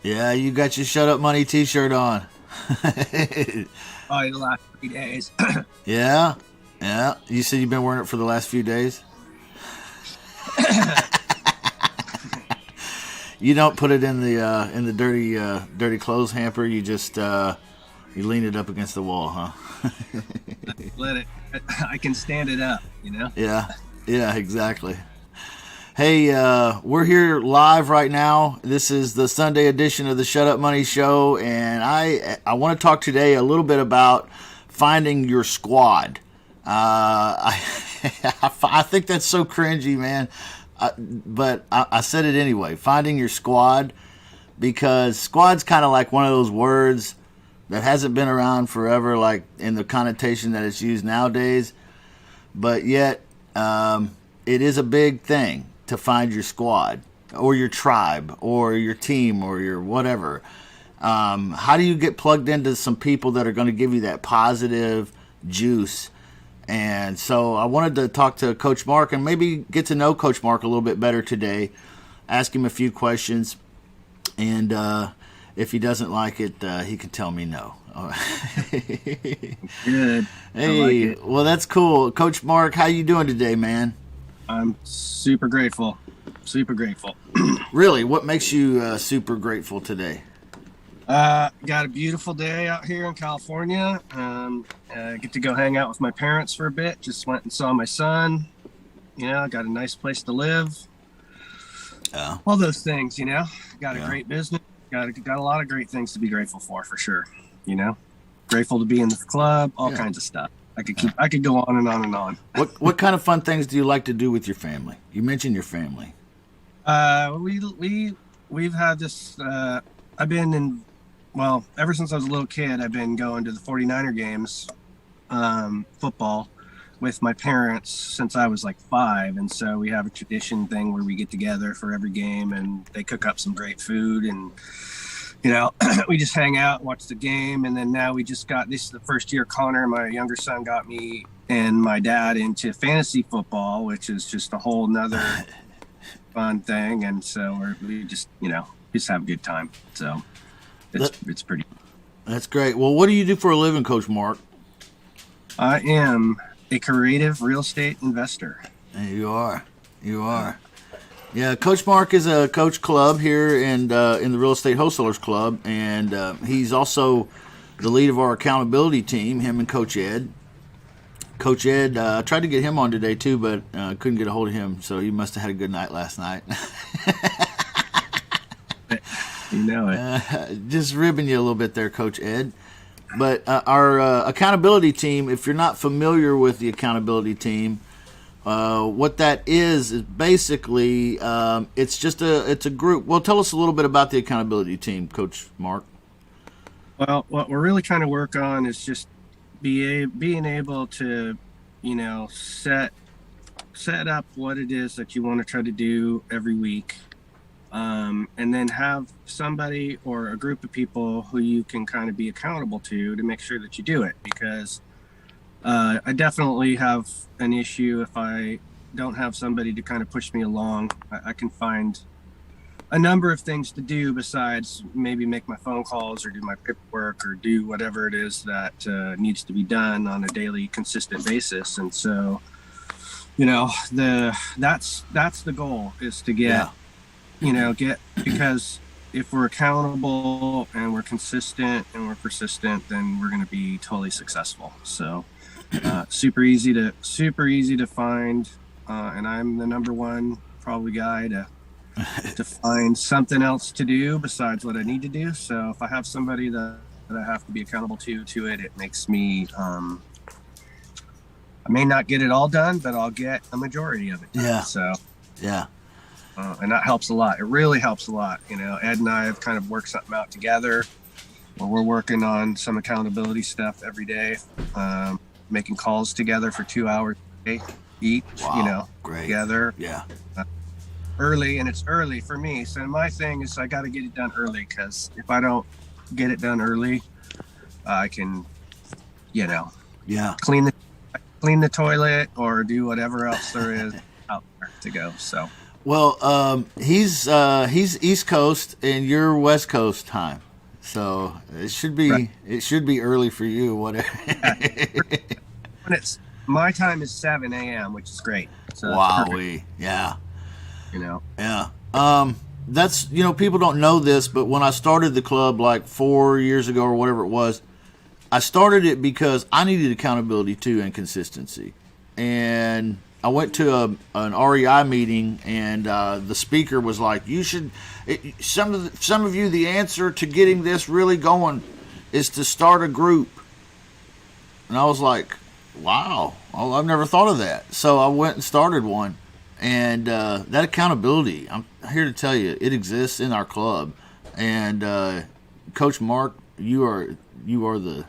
Yeah, you got your Shut Up Money t-shirt on. Probably the last 3 days. Yeah? Yeah. You said you've been wearing it for the last few days? You don't put it in the dirty clothes hamper. You just you lean it up against the wall, huh? Let it. I can stand it up. Yeah. Yeah, exactly. Hey, we're here live right now. This is the Sunday edition of the Shut Up Money Show, and I want to talk today a little bit about finding your squad. I I think that's so cringy, man. But I said it anyway. Finding your squad, because squad's kind of like one of those words that hasn't been around forever, like in the connotation that it's used nowadays. But yet, it is a big thing to find your squad or your tribe or your team or your whatever. How do you get plugged into some people that are going to give you that positive juice? And so I wanted to talk to Coach Mark and maybe get to know Coach Mark a little bit better today, ask him a few questions, and if he doesn't like it, he can tell me no. Good. Hey, Like well, that's cool. Coach Mark, how you doing today, man? I'm super grateful. Super grateful. Really, what makes you super grateful today? Got a beautiful day out here in California. Get to go hang out with my parents for a bit. Just went and saw my son. Got a nice place to live. All those things. Got a great business. Got a lot of great things to be grateful for sure. Grateful to be in the club. All kinds of stuff. I could go on and on and on. What kind of fun things do you like to do with your family? You mentioned your family. We've had this. I've been ever since I was a little kid, I've been going to the 49er games, football, with my parents since I was like 5. And so we have a tradition thing where we get together for every game and they cook up some great food and, we just hang out, watch the game. And then now this is the first year Connor, my younger son, got me and my dad into fantasy football, which is just a whole nother fun thing. And so we just have a good time. So it's pretty. That's great. Well, what do you do for a living, Coach Mark? I am a creative real estate investor. There you are. You are. Yeah, Coach Mark is a coach club here in the Real Estate Wholesalers Club, and he's also the lead of our accountability team, him and Coach Ed. Coach Ed, I tried to get him on today too, but couldn't get a hold of him, so he must have had a good night last night. You know it. Just ribbing you a little bit there, Coach Ed. But our accountability team, if you're not familiar with the accountability team, what that is basically it's a group. Well, tell us a little bit about the accountability team, Coach Mark. Well, what we're really trying to work on is just being able to, set up what it is that you want to try to do every week. And then have somebody or a group of people who you can kind of be accountable to make sure that you do it. Because I definitely have an issue if I don't have somebody to kind of push me along. I can find a number of things to do besides maybe make my phone calls or do my paperwork or do whatever it is that needs to be done on a daily, consistent basis. And so, that's the goal, is to get. Because if we're accountable and we're consistent and we're persistent, then we're going to be totally successful. So super easy to find. And I'm the number one probably guy to find something else to do besides what I need to do. So if I have somebody that I have to be accountable to it makes me, I may not get it all done, but I'll get a majority of it done. Yeah. So, yeah. And that helps a lot. It really helps a lot. Ed and I have kind of worked something out together where we're working on some accountability stuff every day, making calls together for 2 hours a day each, great. Together. Yeah. Early, and it's early for me. So my thing is I got to get it done early, because if I don't get it done early, I can, clean the toilet or do whatever else there is out there to go. So. Well, he's East Coast and you're West Coast time, so Right. it should be early for you. Whatever. Yeah. When it's my time is 7 a.m., which is great. So that's perfect. Wowee, yeah, You know. yeah. That's people don't know this, but when I started the club like 4 years ago or whatever it was, I started it because I needed accountability too and consistency. And I went to an REI meeting, and the speaker was like, "You should. Some of you, the answer to getting this really going is to start a group." And I was like, "Wow, I've never thought of that." So I went and started one, and that accountability, I'm here to tell you, it exists in our club. And Coach Mark, you are the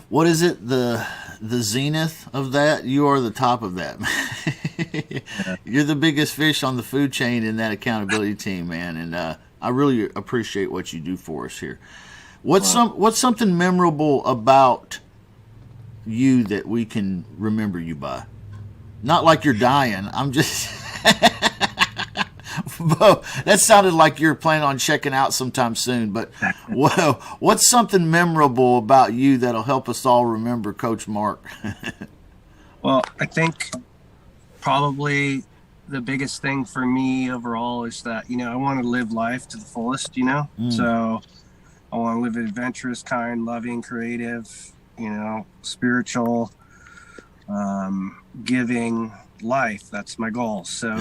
what is it, the zenith of that. You are the top of that. Yeah. You're the biggest fish on the food chain in that accountability team, man. And I really appreciate what you do for us here. Well, What's something memorable about you that we can remember you by? Not like you're dying. I'm just. Bo, that sounded like you're planning on checking out sometime soon. But what's something memorable about you that'll help us all remember Coach Mark? well, I think probably the biggest thing for me overall is that I want to live life to the fullest. So I want to live an adventurous, kind, loving, creative, spiritual, giving life. That's my goal. So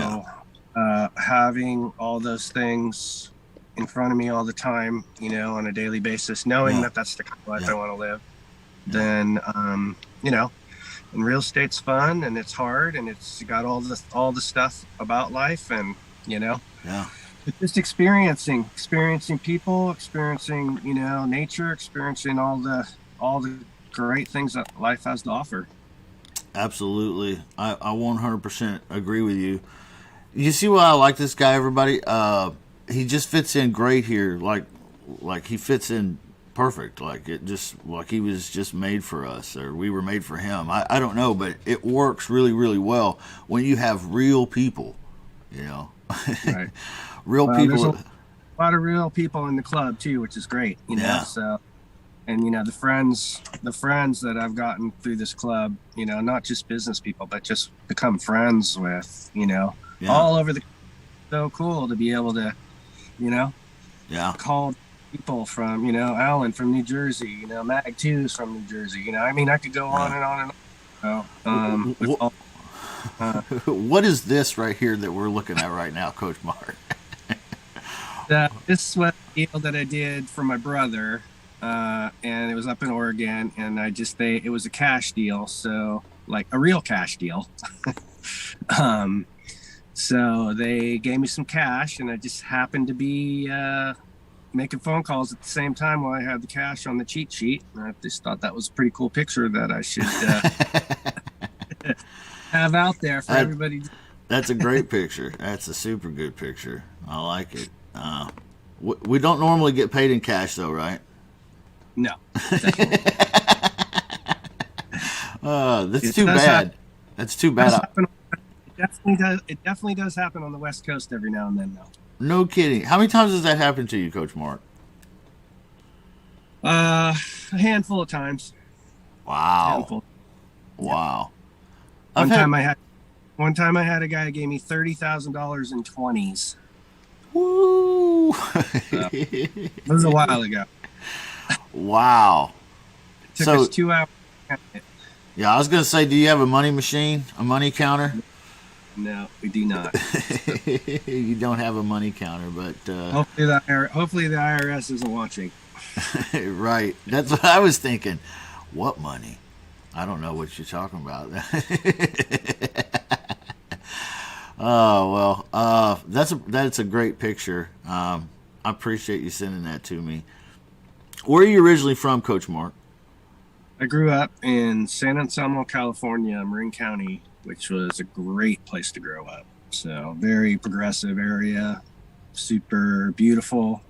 Yeah, having all those things in front of me all the time, on a daily basis, knowing yeah, that that's the kind of life yeah, I want to live, yeah, then, and real estate's fun and it's hard and it's got all the stuff about life and, yeah. it's just experiencing people, experiencing, nature, experiencing all the great things that life has to offer. Absolutely. I 100% agree with you. You see why I like this guy, everybody? He just fits in great here. Like he fits in perfect. Like it just like he was just made for us, or we were made for him. I don't know, but it works really, really well when you have real people. You know, Right. real Well, there's people. a lot of real people in the club too, which is great, Yeah, so, and the friends that I've gotten through this club, not just business people, but just become friends with, yeah, all over the, so cool to be able to, you know, yeah. call people from, Alan from New Jersey, Mag Two's from New Jersey, I mean, I could go on yeah. and on and on. With all, What is this right here that we're looking at right now, Coach Mark? this was a deal that I did for my brother, and it was up in Oregon, and it was a cash deal, so like a real cash deal. um, so they gave me some cash, and I just happened to be making phone calls at the same time while I had the cash on the cheat sheet. And I just thought that was a pretty cool picture that I should have out there for That, everybody. that's a great picture. That's a super good picture. I like it. We don't normally get paid in cash, though, right? No, definitely. That's It too does bad. That's too bad. happen. It definitely does happen on the West Coast every now and then, though. No kidding. How many times has that happened to you, Coach Mark? A handful of times. Wow. Handful. Yeah. Wow. I've One had. time I had one time I had a guy that gave me $30,000 in 20s. Woo. So it was a while ago. Wow. It took So, us 2 hours to count it. yeah, I was going to say, do you have a money machine, a money counter? No, we do not. So You don't have a money counter, but hopefully the IRS isn't watching. right. That's what I was thinking. What money? I don't know what you're talking about. Oh well, that's a great picture. I appreciate you sending that to me. Where are you originally from, Coach Mark? I grew up in San Anselmo, California, Marin County, which was a great place to grow up. So very progressive area, super beautiful.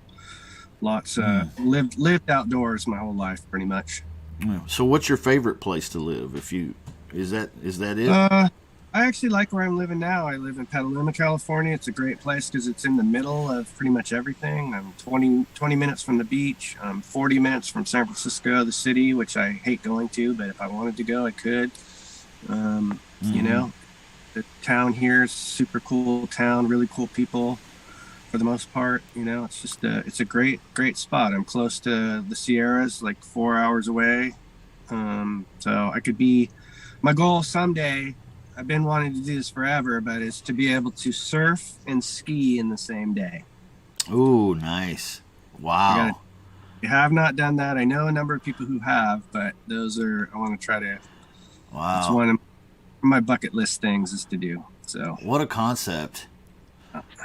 Lots lived outdoors my whole life, pretty much. Yeah. So, what's your favorite place to live? If you is that it? I actually like where I'm living now. I live in Petaluma, California. It's a great place because it's in the middle of pretty much everything. I'm 20 minutes from the beach. I'm 40 minutes from San Francisco, the city, which I hate going to, but if I wanted to go, I could. You Mm-hmm. know, the town here is super cool town, really cool people for the most part. It's just it's a great spot. I'm close to the Sierras, like 4 hours away. So I could be, my goal someday, I've been wanting to do this forever, but is to be able to surf and ski in the same day. Ooh, nice. I got Wow. I have not done that. I know a number of people who have, but I want to try to, it's Wow. one of my bucket list things is to do. So, What a concept.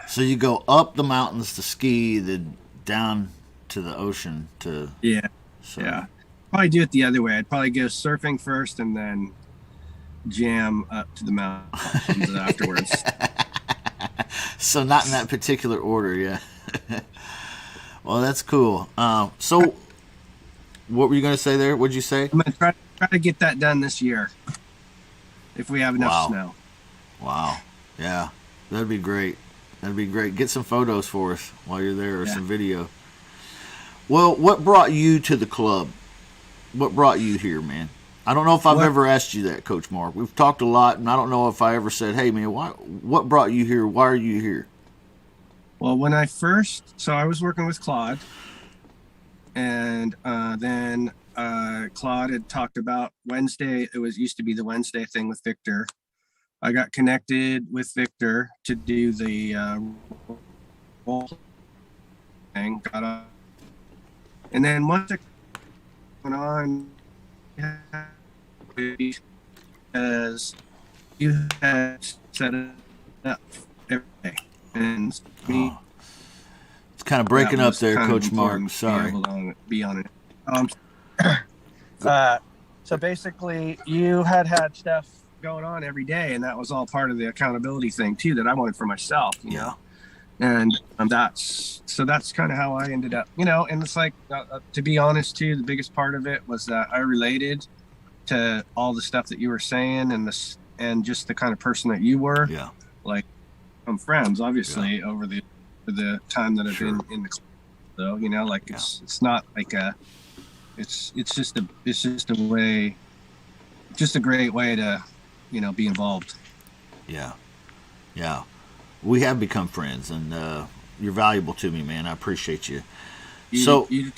So you go up the mountains to ski, then down to the ocean to yeah, surf. yeah. Probably do it the other way. I'd probably go surfing first and then jam up to the mountains afterwards. So not in that particular order, yeah. Well, that's cool. So what were you going to say there? What'd you say? I'm gonna try to get that done this year if we have enough Wow. snow. Wow. Yeah. That'd be great. That'd be great. Get some photos for us while you're there or Yeah. some video. Well, what brought you to the club? What brought you here, man? I don't know if I've What? ever asked you that, Coach Mark. We've talked a lot, and I don't know if I ever said, "Hey, man, what brought you here? Why are you here?" Well, so I was working with Claude, and then Claude had talked about Wednesday. It was used to be the Wednesday thing with Victor. I got connected with Victor to do the role thing. And then once it went on, because you had set it up every day, and me, Oh, it's kind of that breaking up was there, kind of Coach Mark. important to be Sorry. able to be on it. So basically, you had stuff going on every day, and that was all part of the accountability thing too that I wanted for myself, Yeah. And that's kind of how I ended up, And it's like, to be honest too, the biggest part of it was that I related to all the stuff that you were saying, and just the kind of person that you were. Yeah. Like, I'm friends, obviously, over the time that I've Sure. been in the club. So, like it's not like it's just a way, just a great way to, be involved. Yeah. Yeah. We have become friends, and you're valuable to me, man. I appreciate you. You, So, you,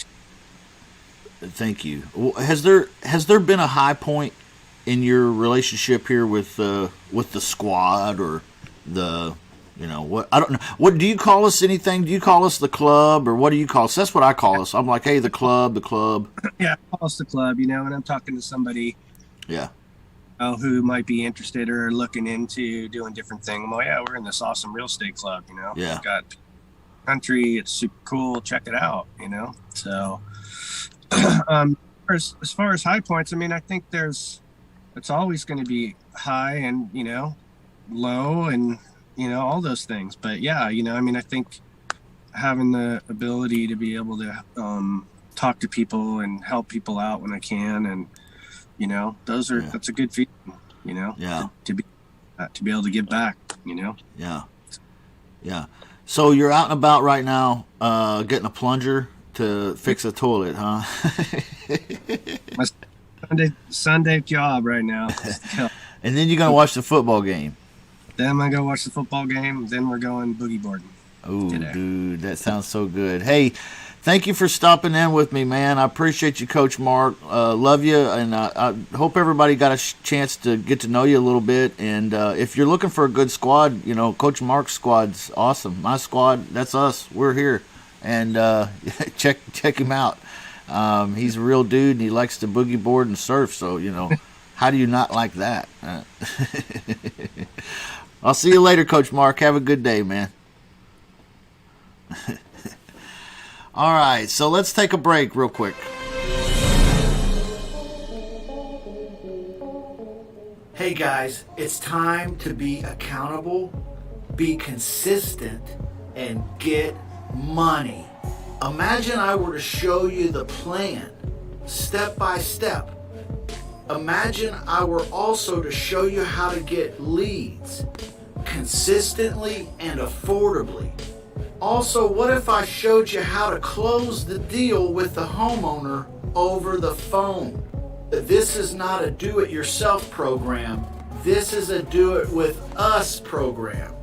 thank you. Well, has there been a high point in your relationship here with the squad or the what I don't know, what do you call us? Anything? Do you call us the club, or what do you call us? That's what I call us. I'm like, hey, the club, the club. yeah, call the club, and I'm talking to somebody Yeah. who might be interested or looking into doing different things. Well, yeah, we're in this awesome real estate club, Yeah. We've got country, it's super cool, check it out, So as far as high points, I mean, I think it's always going to be high and, low and, all those things. But yeah, I mean, I think having the ability to be able to talk to people and help people out when I can, and that's a good feeling, Yeah. to be able to give back, Yeah. Yeah. So you're out and about right now, getting a plunger to fix a toilet, huh? My Sunday job right now. And then you're gonna watch the football game. Then I go watch the football game. Then we're going boogie boarding. Oh, Today. dude, that sounds so good. Hey, thank you for stopping in with me, man. I appreciate you, Coach Mark. Love you, and I hope everybody got a chance to get to know you a little bit. And if you're looking for a good squad, Coach Mark's squad's awesome. My squad, that's us. We're here, and check him out. He's a real dude, and he likes to boogie board and surf. So how do you not like that? I'll see you later, Coach Mark. Have a good day, man. All right, so let's take a break real quick. Hey guys, it's time to be accountable, be consistent, and get money. Imagine I were to show you the plan, step by step, Imagine I were also to show you how to get leads consistently and affordably. Also, what if I showed you how to close the deal with the homeowner over the phone? This is not a do-it-yourself program. This is a do-it-with-us program.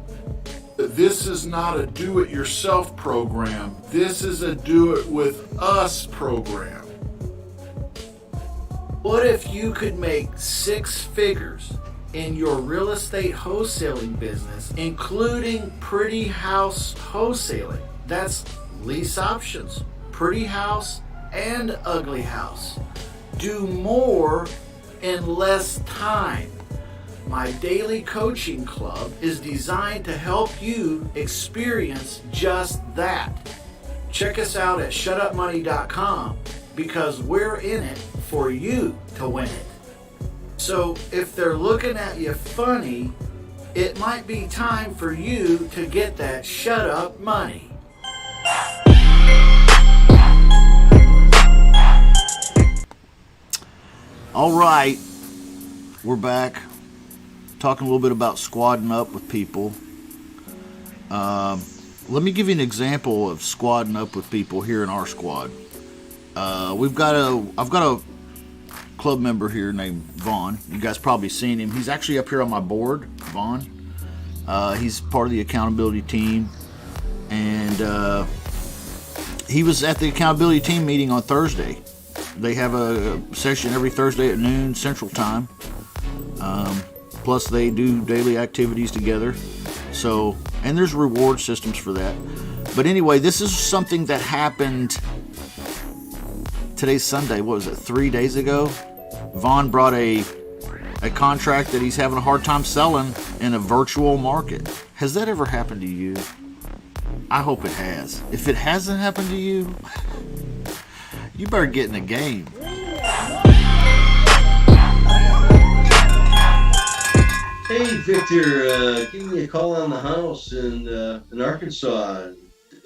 This is not a do-it-yourself program. This is a do-it-with-us program. What if you could make 6 figures in your real estate wholesaling business, including pretty house wholesaling? That's lease options, pretty house, and ugly house. Do more in less time. My daily coaching club is designed to help you experience just that. Check us out at shutupmoney.com because we're in it for you to win it. So if they're looking at you funny, it might be time for you to get that shut up money. All right, we're back talking a little bit about squadding up with people. Let me give you an example of squadding up with people here in our squad. I've got a club member here named Vaughn. You guys probably seen him. He's actually up here on my board, Vaughn. He's part of the accountability team, and he was at the accountability team meeting on Thursday. They have a session every Thursday at noon Central Time. Plus, they do daily activities together. So, and there's reward systems for that. But anyway, this is something that happened. Today's Sunday. What was it? 3 days ago. Vaughn brought a contract that he's having a hard time selling in a virtual market. Has that ever happened to you? I hope it has. If it hasn't happened to you, you better get in the game. Hey, Victor, give me a call on the house in Arkansas.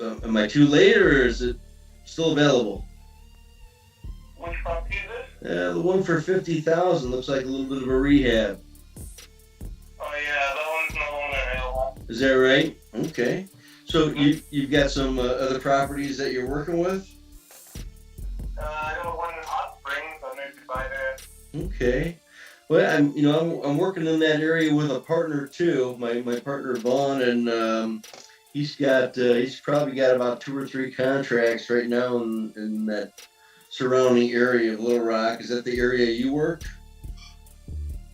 Am I too late, or is it still available? Which property is this? The one for $50,000 looks like a little bit of a rehab. Oh yeah, that one's no longer available. Is that right? Okay. So you've got some other properties that you're working with? I got one in Hot Springs. I moved to buy there. Okay. Well, I'm working in that area with a partner too. My partner Vaughn, and he's probably got about 2 or 3 contracts right now in that surrounding area of Little Rock. Is that the area you work?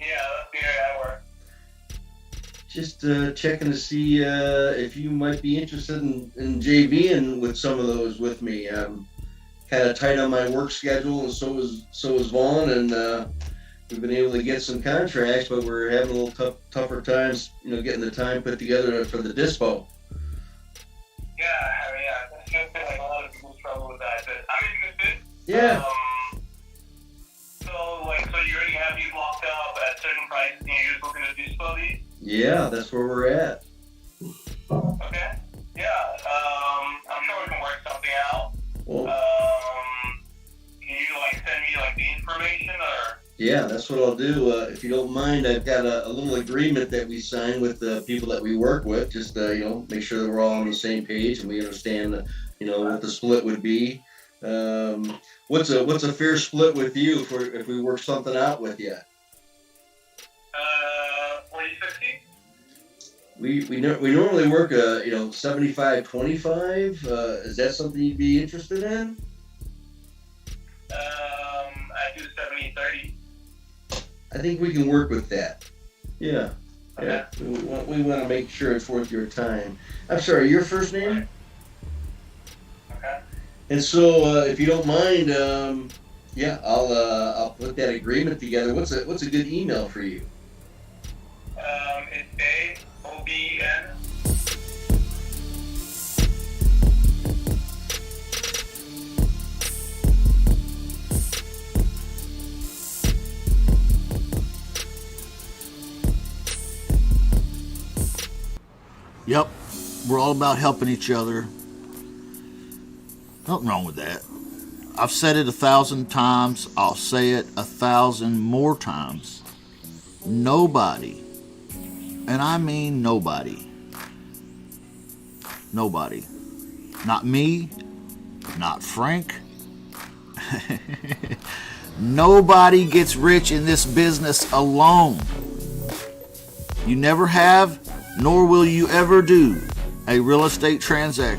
Yeah, that's the area I work. Just checking to see if you might be interested in JVing with some of those with me. I'm kind of tight on my work schedule, and so is Vaughn, and we've been able to get some contracts, but we're having a little tougher times, getting the time put together for the dispo. Yeah, it's just been like a lot of people struggle with that, but I'm interested. Yeah. So you already have these locked up at a certain price, and you're just looking to dispo these? Yeah, that's where we're at. Okay. Yeah. I'm sure we can work something out. Well, can you send me the information or? Yeah, that's what I'll do. If you don't mind, I've got a little agreement that we sign with the people that we work with. Just make sure that we're all on the same page and we understand what the split would be. What's a fair split with you if we work something out with you? 40-60. We normally work 75-25. Is that something you'd be interested in? I do 70-30. I think we can work with that. Yeah. Okay. Yeah. We want to make sure it's worth your time. I'm sorry, your first name? Okay. And so, if you don't mind, I'll put that agreement together. What's a good email for you? It's AOBN. Yep, we're all about helping each other. Nothing wrong with that. I've said it 1,000 times. I'll say it 1,000 more times. Nobody, and I mean nobody, not me, not Frank, nobody gets rich in this business alone. You never have, nor will you ever do a real estate transaction